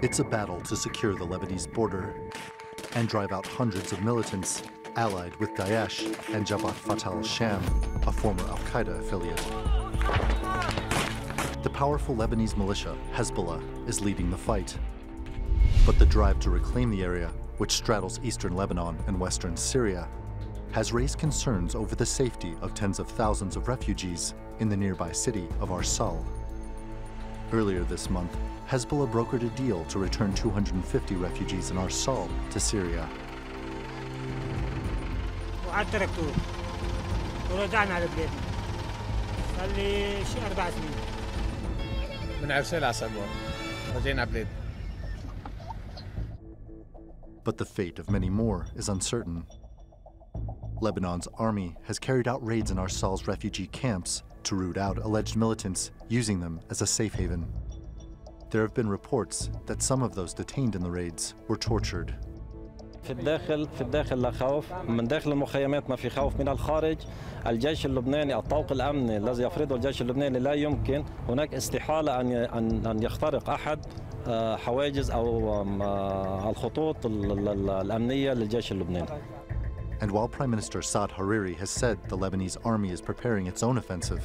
It's a battle to secure the Lebanese border and drive out hundreds of militants allied with Daesh and Jabhat Fatah al-Sham, a former al-Qaeda affiliate. The powerful Lebanese militia, Hezbollah, is leading the fight. But the drive to reclaim the area, which straddles eastern Lebanon and western Syria, has raised concerns over the safety of tens of thousands of refugees in the nearby city of Arsal. Earlier this month, Hezbollah brokered a deal to return 250 refugees in Arsal to Syria. But the fate of many more is uncertain. Lebanon's army has carried out raids in Arsal's refugee camps to root out alleged militants, using them as a safe haven. There have been reports that some of those detained in the raids were tortured. في الداخل لا خوف، من داخل المخيمات ما في خوف، من الخارج الجيش اللبناني الطوق الأمني الذي يفرضه الجيش اللبناني لا يمكن، هناك استحالة أن يخترق أحد حواجز أو الخطوط الأمنية للجيش اللبناني. And while Prime Minister Saad Hariri has said the Lebanese army is preparing its own offensive,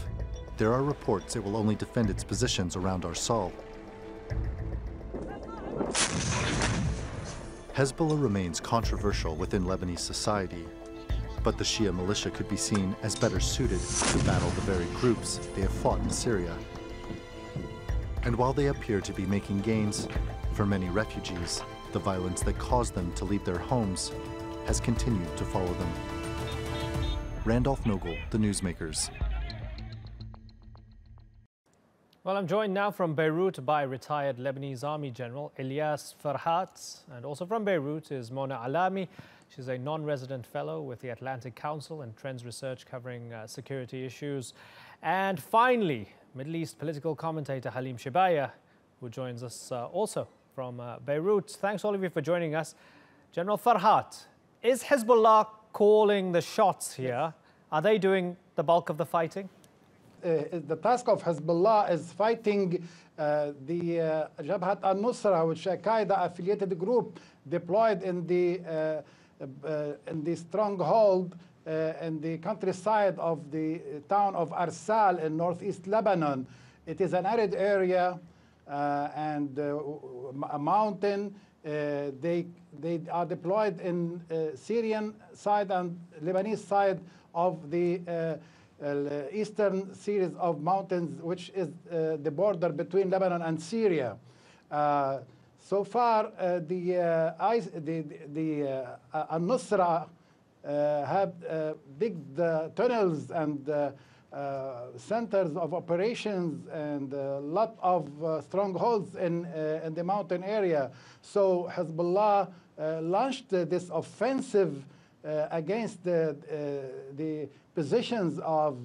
there are reports it will only defend its positions around Arsal. Hezbollah remains controversial within Lebanese society, but the Shia militia could be seen as better suited to battle the very groups they have fought in Syria. And while they appear to be making gains, for many refugees, the violence that caused them to leave their homes has continued to follow them. Randolph Nogel, The Newsmakers. Well, I'm joined now from Beirut by retired Lebanese Army General Ilyas Farhat, and also from Beirut is Mona Alami. She's a non-resident fellow with the Atlantic Council and Trends Research covering security issues. And finally, Middle East political commentator Halim Shibaya, who joins us also from Beirut. Thanks all of you for joining us. General Farhat, is Hezbollah calling the shots here? Are they doing the bulk of the fighting? The task of Hezbollah is fighting the Jabhat al-Nusra, which is a Qaeda-affiliated group deployed in the stronghold in the countryside of the town of Arsal in northeast Lebanon. It is an arid area and a mountain. They are deployed in Syrian side and Lebanese side of the eastern series of mountains, which is the border between Lebanon and Syria. So far, the al-Nusra have big tunnels and centers of operations and a lot of strongholds in the mountain area. So Hezbollah launched this offensive against the positions of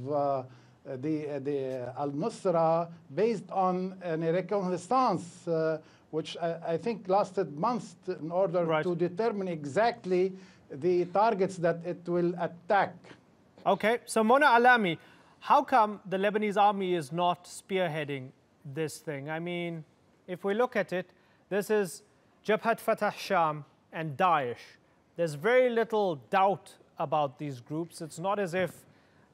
the al-Nusra based on a reconnaissance, which I think lasted months in order to determine exactly the targets that it will attack. Okay, so Mona Alami, how come the Lebanese army is not spearheading this thing? I mean, if we look at it, this is Jabhat Fatah Sham and Daesh. There's very little doubt about these groups. It's not as if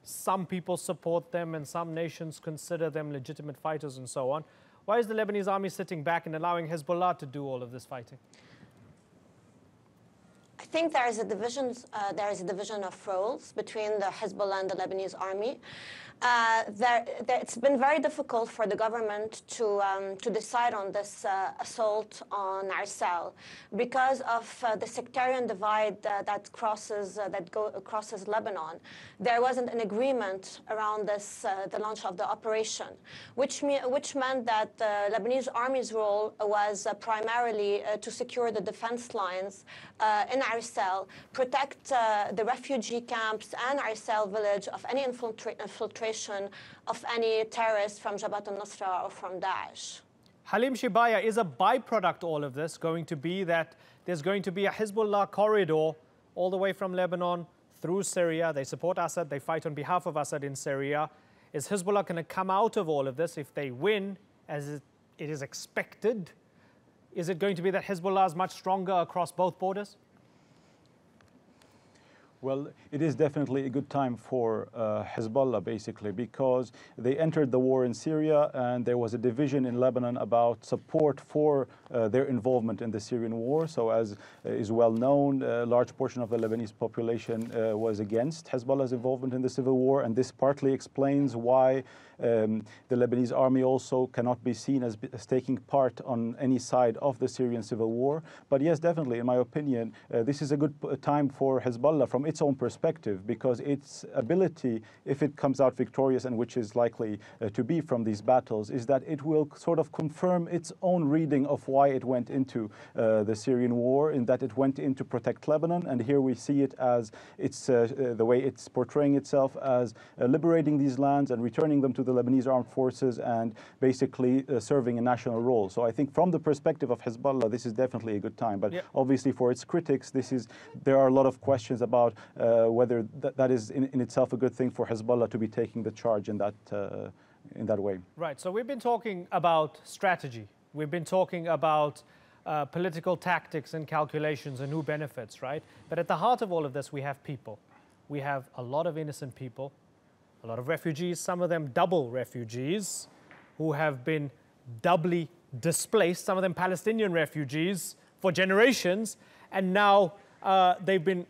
some people support them and some nations consider them legitimate fighters and so on. Why is the Lebanese army sitting back and allowing Hezbollah to do all of this fighting? I think there is a division of roles between the Hezbollah and the Lebanese army. It's been very difficult for the government to decide on this assault on Arsal because of the sectarian divide that crosses Lebanon. There wasn't an agreement around this, the launch of the operation, which meant that the Lebanese army's role was primarily to secure the defense lines in Arsal, protect the refugee camps and Arsal village of any infiltration of any terrorists from Jabhat al-Nusra or from Daesh. Halim Shibaya, is a byproduct all of this going to be that there's going to be a Hezbollah corridor all the way from Lebanon through Syria? They support Assad, they fight on behalf of Assad in Syria. Is Hezbollah going to come out of all of this if they win, as it is expected? Is it going to be that Hezbollah is much stronger across both borders? Well, it is definitely a good time for Hezbollah, basically, because they entered the war in Syria and there was a division in Lebanon about support for their involvement in the Syrian war. So as is well known, a large portion of the Lebanese population was against Hezbollah's involvement in the civil war, and this partly explains why the Lebanese army also cannot be seen as taking part on any side of the Syrian civil war. But yes, definitely, in my opinion, this is a good time for Hezbollah from its own perspective, because its ability, if it comes out victorious, and which is likely to be from these battles, is that it will sort of confirm its own reading of why it went into the Syrian war, in that it went in to protect Lebanon, and here we see it as it's the way it's portraying itself as liberating these lands and returning them to the Lebanese armed forces and basically serving a national role. So I think from the perspective of Hezbollah, this is definitely a good time. But obviously for its critics, there are a lot of questions about whether that is in itself a good thing for Hezbollah to be taking the charge in that way. Right. So we've been talking about strategy. We've been talking about political tactics and calculations and who benefits, right? But at the heart of all of this, we have people. We have a lot of innocent people, a lot of refugees, some of them double refugees who have been doubly displaced, some of them Palestinian refugees for generations, and now they've been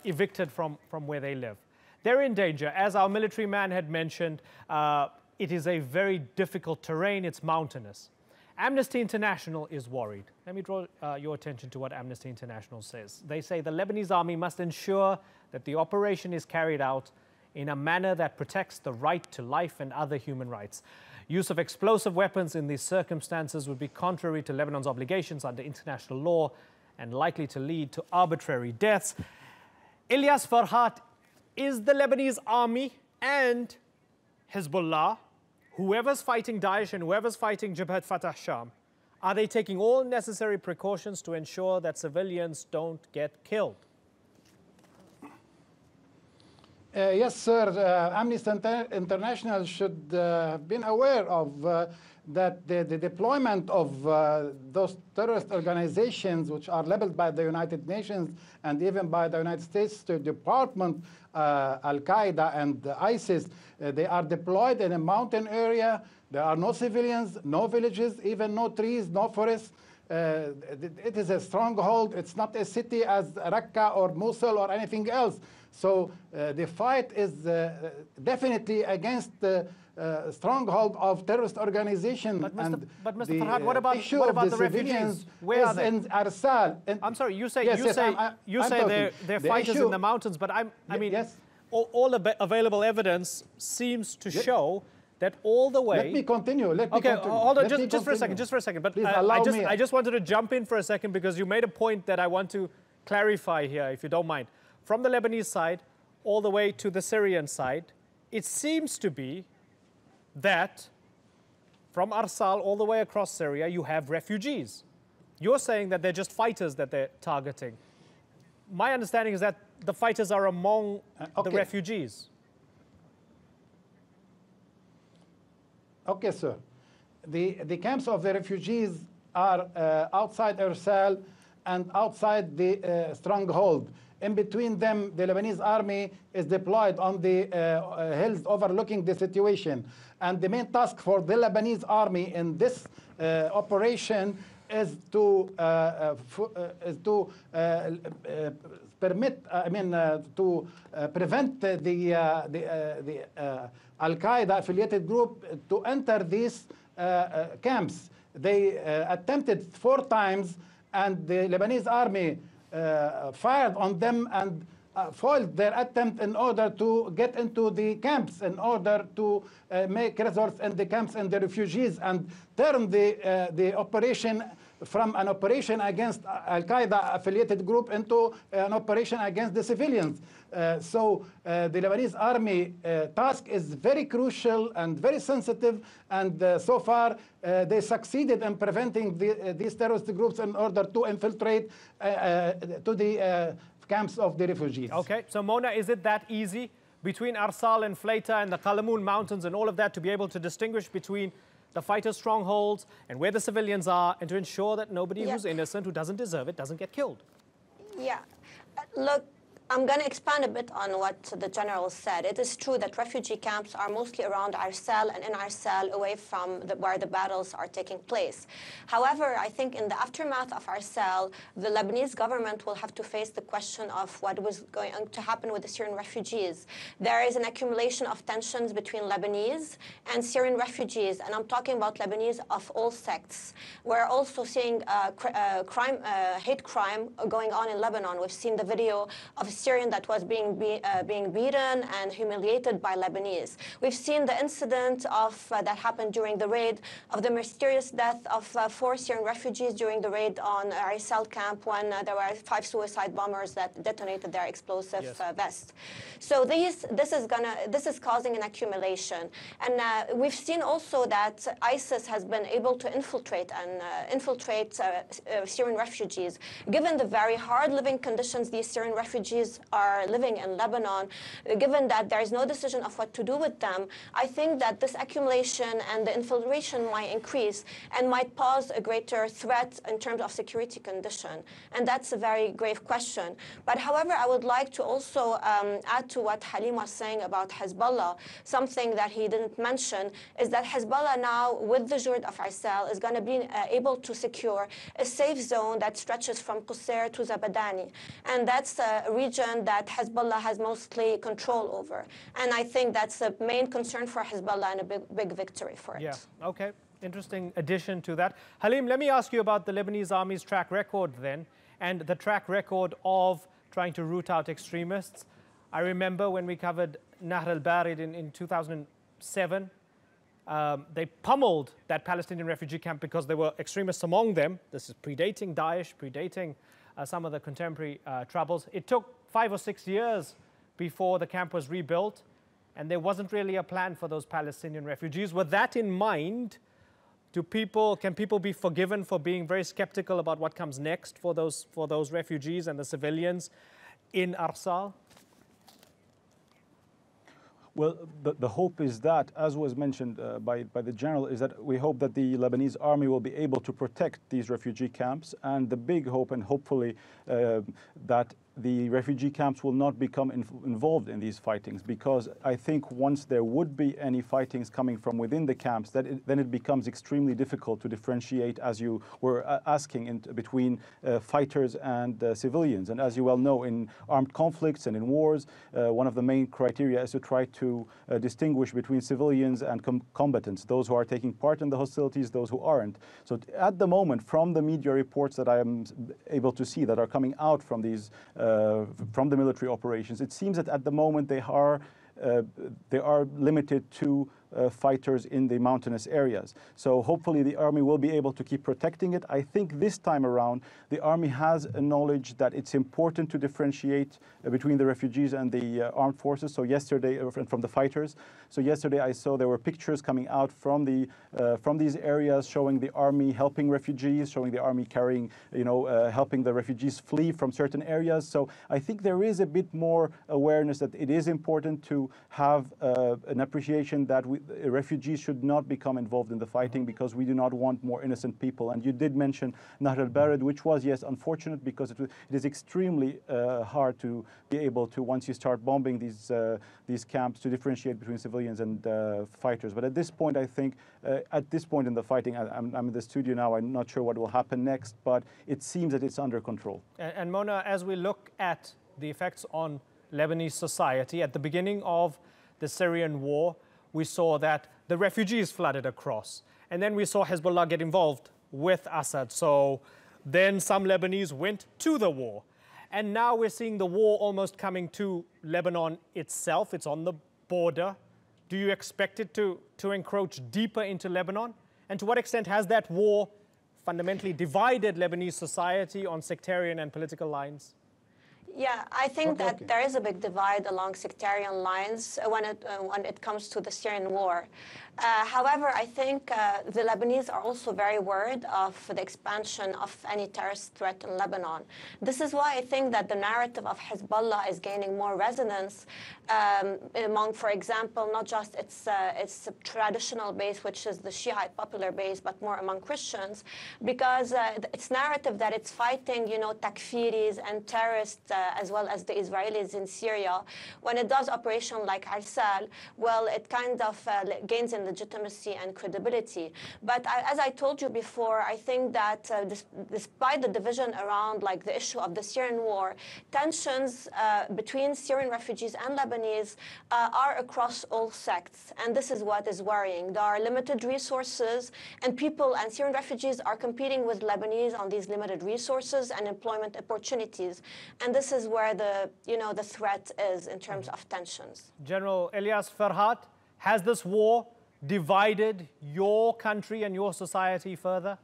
evicted from where they live. They're in danger. As our military man had mentioned, it is a very difficult terrain. It's mountainous. Amnesty International is worried. Let me draw your attention to what Amnesty International says. They say the Lebanese army must ensure that the operation is carried out in a manner that protects the right to life and other human rights. Use of explosive weapons in these circumstances would be contrary to Lebanon's obligations under international law and likely to lead to arbitrary deaths. Ilyas Farhat, is the Lebanese army and Hezbollah, whoever's fighting Daesh and whoever's fighting Jabhat Fatah Sham, are they taking all necessary precautions to ensure that civilians don't get killed? Yes, sir. Amnesty International should have been aware of that the deployment of those terrorist organizations, which are labeled by the United Nations and even by the United States State Department, Al-Qaeda and ISIS, they are deployed in a mountain area. There are no civilians, no villages, even no trees, no forests. It is a stronghold. It's not a city as Raqqa or Mosul or anything else. So the fight is definitely the stronghold of terrorist organization. But Mr. Farhat, what about the refugees? Where are they? In Arsal. I'm sorry. You say they're fighters in the mountains, but I mean, yes. all the available evidence seems to show that all the way. Let me continue. Hold on, just for a second. But I just wanted to jump in for a second because you made a point that I want to clarify here, if you don't mind. From the Lebanese side all the way to the Syrian side, it seems to be that from Arsal all the way across Syria, you have refugees. You're saying that they're just fighters that they're targeting. My understanding is that the fighters are among the refugees. Okay, sir. The camps of the refugees are outside Arsal and outside the stronghold. In between them, the Lebanese army is deployed on the hills overlooking the situation. And the main task for the Lebanese army in this operation is to prevent the Al-Qaeda affiliated group to enter these camps. They attempted 4 times, and the Lebanese army fired on them and foiled their attempt in order to get into the camps, in order to make results in the camps and the refugees, and turn the operation from an operation against Al-Qaeda affiliated group into an operation against the civilians. So the Lebanese army task is very crucial and very sensitive, and so far they succeeded in preventing these terrorist groups in order to infiltrate to the camps of the refugees. Okay, so Mona, is it that easy between Arsal and Fleita and the Qalamun Mountains and all of that to be able to distinguish between the fighters' strongholds and where the civilians are, and to ensure that nobody who's innocent, who doesn't deserve it, doesn't get killed. Yeah. Look, I'm going to expand a bit on what the general said. It is true that refugee camps are mostly around Arsal and in Arsal, away from where the battles are taking place. However, I think in the aftermath of Arsal, the Lebanese government will have to face the question of what was going to happen with the Syrian refugees. There is an accumulation of tensions between Lebanese and Syrian refugees, and I'm talking about Lebanese of all sects. We're also seeing hate crime going on in Lebanon. We've seen the video of Syrian that was being beaten and humiliated by Lebanese. We've seen the incident that happened during the raid of the mysterious death of 4 Syrian refugees during the raid on Arsal camp, when there were 5 suicide bombers that detonated their explosive vest. So this is causing an accumulation, and we've seen also that ISIS has been able to infiltrate Syrian refugees. Given the very hard living conditions these Syrian refugees are living in Lebanon, given that there is no decision of what to do with them, I think that this accumulation and the infiltration might increase and might pose a greater threat in terms of security condition. And that's a very grave question. But however, I would like to also add to what Halim was saying about Hezbollah. Something that he didn't mention is that Hezbollah now, with the Jord of Arsal, is going to be able to secure a safe zone that stretches from Qusayr to Zabadani. And that's a region that Hezbollah has mostly control over. And I think that's a main concern for Hezbollah and a big victory for it. Yeah, okay. Interesting addition to that. Halim, let me ask you about the Lebanese army's track record then, and the track record of trying to root out extremists. I remember when we covered Nahr al-Barid in 2007, they pummeled that Palestinian refugee camp because there were extremists among them. This is predating Daesh, predating some of the contemporary troubles. It took 5 or 6 years before the camp was rebuilt, and there wasn't really a plan for those Palestinian refugees. With that in mind, can people be forgiven for being very skeptical about what comes next for those refugees and the civilians in Arsal? Well, the hope is that, as was mentioned by the general, is that we hope that the Lebanese army will be able to protect these refugee camps, and the big hope, and hopefully that the refugee camps will not become involved in these fightings, because I think once there would be any fightings coming from within the camps, then it becomes extremely difficult to differentiate, as you were asking, between fighters and civilians. And as you well know, in armed conflicts and in wars, one of the main criteria is to try to distinguish between civilians and combatants, those who are taking part in the hostilities, those who aren't. So at the moment, from the media reports that I am able to see that are coming out from these from the military operations, it seems that at the moment they are limited to fighters in the mountainous areas. So hopefully the army will be able to keep protecting it. I think this time around the army has a knowledge that it's important to differentiate between the refugees and the armed forces. So yesterday, from the fighters. So yesterday I saw there were pictures coming out from these areas showing the army helping refugees, showing the army carrying, helping the refugees flee from certain areas. So I think there is a bit more awareness that it is important to have an appreciation that refugees should not become involved in the fighting, because we do not want more innocent people. And you did mention Nahr al-Barid, which was, yes, unfortunate, because it is extremely hard to be able to, once you start bombing these camps, to differentiate between civilians and fighters. But at this point, I think, at this point in the fighting, I'm in the studio now, I'm not sure what will happen next, but it seems that it's under control. And Mona, as we look at the effects on Lebanese society, at the beginning of the Syrian war, we saw that the refugees flooded across. And then we saw Hezbollah get involved with Assad. So then some Lebanese went to the war. And now we're seeing the war almost coming to Lebanon itself. It's on the border. Do you expect it to encroach deeper into Lebanon? And to what extent has that war fundamentally divided Lebanese society on sectarian and political lines? Yeah, I think that there is a big divide along sectarian lines when it comes to the Syrian war. However, I think the Lebanese are also very worried of the expansion of any terrorist threat in Lebanon. This is why I think that the narrative of Hezbollah is gaining more resonance among, for example, not just its traditional base, which is the Shiite popular base, but more among Christians, because its narrative that it's fighting, takfiris and terrorists as well as the Israelis in Syria, when it does operation like Arsal, well, it kind of gains in legitimacy and credibility. But as I told you before, I think that despite the division around the issue of the Syrian war, tensions between Syrian refugees and Lebanese are across all sects, and this is what is worrying. There are limited resources, and people and Syrian refugees are competing with Lebanese on these limited resources and employment opportunities, and this is where the threat is in terms of tensions. General Ilyas Farhat, has this war divided your country and your society further?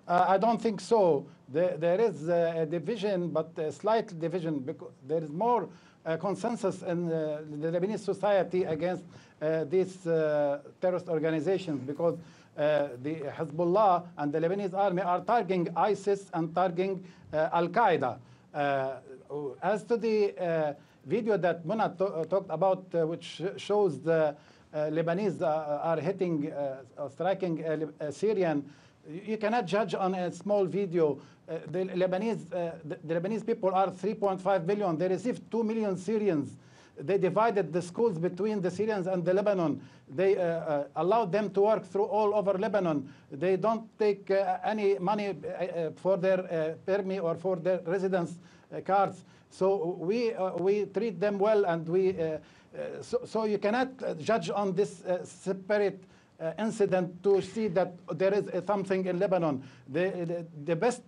I don't think so. There is a division, but a slight division, because there is more consensus in the Lebanese society against these terrorist organizations, because the Hezbollah and the Lebanese army are targeting ISIS and targeting Al-Qaeda. As to the video that Mona talked about, which shows the Lebanese are hitting, striking a Syrian, you cannot judge on a small video. The Lebanese people are 3.5 million. They received 2 million Syrians. They divided the schools between the Syrians and the Lebanon. They allowed them to work through all over Lebanon. They don't take any money for their permit or for their residence cards. So we treat them well, and so you cannot judge on this separate incident to see that there is something in Lebanon. The best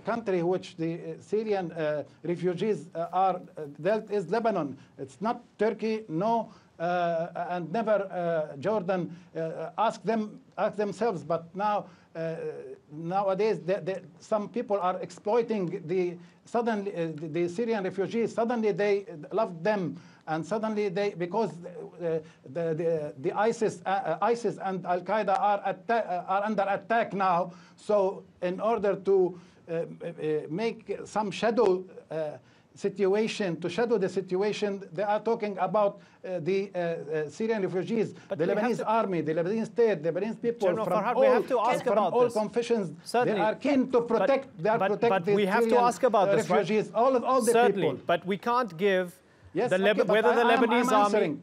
country which the Syrian refugees are dealt is Lebanon. It's not Turkey, no, and never Jordan. Ask themselves. But now nowadays some people are exploiting the Syrian refugees. Suddenly they love them. And suddenly because the ISIS and Al-Qaeda are under attack now, so in order to make some shadow situation, to shadow the situation, they are talking about the Syrian refugees, but the Lebanese army, the Lebanese state, the Lebanese people General from Farhat, all, we have to ask from about all this. confessions. Certainly. They are keen to protect. But the we have Syrian to ask about this, refugees, right? all the Certainly, people. but we can't give. Yes, whether the Lebanese army,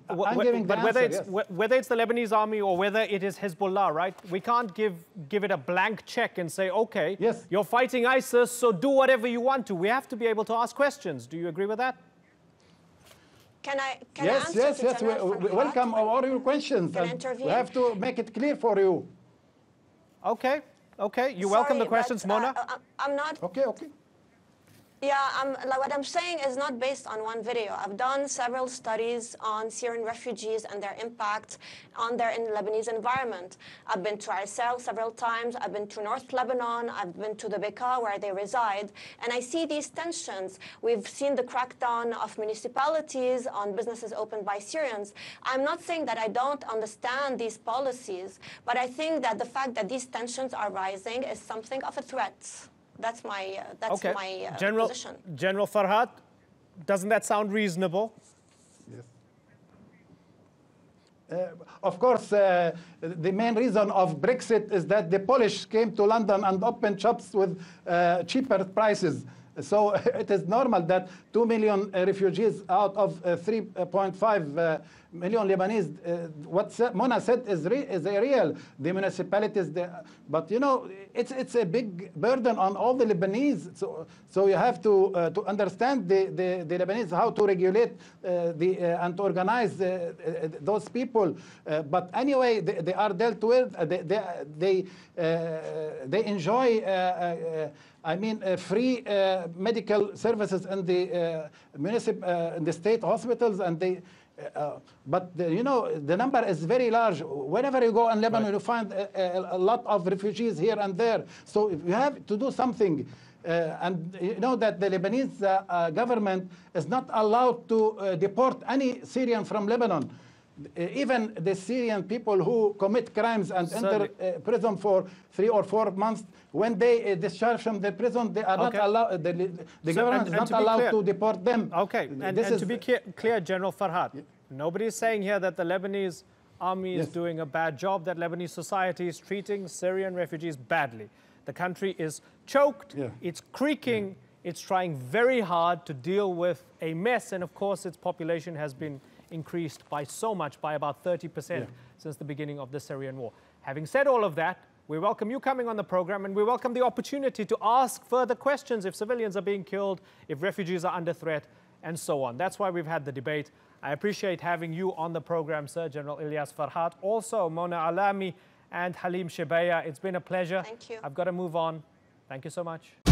whether it's the Lebanese army or whether it is Hezbollah, right? We can't give it a blank check and say, okay, yes, you're fighting ISIS, so do whatever you want to. We have to be able to ask questions. Do you agree with that? Can I yes, we welcome all your questions. And we have to make it clear for you. Okay. You welcome the questions, Mona? I'm not. Okay. Yeah, what I'm saying is not based on one video. I've done several studies on Syrian refugees and their impact on their Lebanese environment. I've been to Arsal several times. I've been to North Lebanon. I've been to the Bekaa where they reside. And I see these tensions. We've seen the crackdown of municipalities on businesses opened by Syrians. I'm not saying that I don't understand these policies, but I think that the fact that these tensions are rising is something of a threat. That's my position. General Farhat, doesn't that sound reasonable? Yes. Of course, the main reason of Brexit is that the Polish came to London and opened shops with cheaper prices. So it is normal that 2 million refugees out of 3.5 million Lebanese, what Mona said is real. The municipalities, but it's a big burden on all the Lebanese. So you have to understand the Lebanese, how to regulate and to organize those people. But anyway, they are dealt with. They enjoy. Free medical services in the in the state hospitals, and But you know, the number is very large. Whenever you go in Lebanon, you find a lot of refugees here and there. So you have to do something. And you know that the Lebanese government is not allowed to deport any Syrian from Lebanon. Even the Syrian people who commit crimes and enter prison for 3 or 4 months, when they discharge from the prison, they are not allowed. The government is not allowed to deport them. Okay, and to be clear, General Farhat, nobody is saying here that the Lebanese army is doing a bad job, that Lebanese society is treating Syrian refugees badly. The country is choked, it's creaking, it's trying very hard to deal with a mess, and of course its population has been increased by so much, by about 30% since the beginning of the Syrian war. Having said all of that, we welcome you coming on the program, and we welcome the opportunity to ask further questions if civilians are being killed, if refugees are under threat, and so on. That's why we've had the debate. I appreciate having you on the program, Sir General Ilyas Farhat, also Mona Alami and Halim Shebaya. It's been a pleasure. Thank you. I've got to move on. Thank you so much.